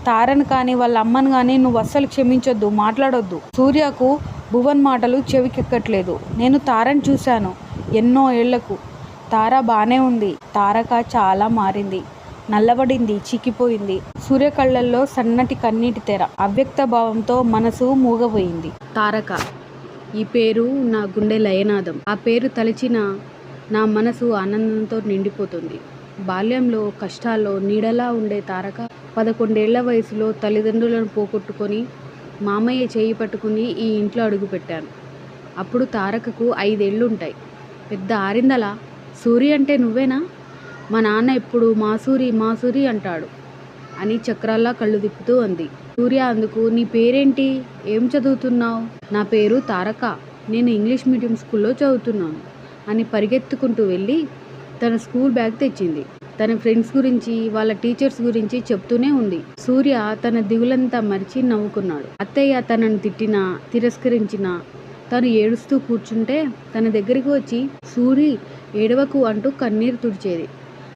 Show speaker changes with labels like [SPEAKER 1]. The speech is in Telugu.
[SPEAKER 1] తారను కానీ వాళ్ళ అమ్మను కానీ నువ్వు అస్సలు క్షమించొద్దు, మాట్లాడొద్దు. సూర్యకు భువన్ మాటలు చెవికెక్కట్లేదు. నేను తారను చూశాను ఎన్నో ఏళ్లకు. తార బానే ఉంది. తారక చాలా మారింది, నల్లబడింది, చిక్కిపోయింది. సూర్య కళ్ళల్లో సన్నటి కన్నీటి తెర. అవ్యక్త భావంతో మనసు మూగపోయింది. తారక, ఈ పేరు నా గుండె లయనాదం. ఆ పేరు తలచిన నా మనసు ఆనందంతో నిండిపోతుంది. బాల్యంలో కష్టాల్లో నీడలా ఉండే తారక 11 ఏళ్ల వయసులో తల్లిదండ్రులను పోగొట్టుకొని మామయ్య చేయి పట్టుకుని ఈ ఇంట్లో అడుగుపెట్టాను. అప్పుడు తారకకు 5 ఏళ్లుంటాయి. పెద్ద ఆరిందలా. సూరి అంటే నువ్వేనా? మా నాన్న ఎప్పుడు మాసూరి మాసూరి అంటాడు అని చక్రాల్లా కళ్ళు తిప్పుతూ అంది. సూర్య అందుకు, నీ పేరేంటి? ఏం చదువుతున్నావు? నా పేరు తారక. నేను ఇంగ్లీష్ మీడియం స్కూల్లో చదువుతున్నాను అని పరిగెత్తుకుంటూ వెళ్ళి తన స్కూల్ బ్యాగ్ తెచ్చింది. తన ఫ్రెండ్స్ గురించి, వాళ్ళ టీచర్స్ గురించి చెప్తూనే ఉంది. సూర్య తన దిగులంతా మరిచి నవ్వుకున్నాడు. అత్తయ్య తనను తిట్టినా, తిరస్కరించినా తను ఏడుస్తూ కూర్చుంటే తన దగ్గరికి వచ్చి, సూరి ఏడవకు అంటూ కన్నీరు తుడిచేది.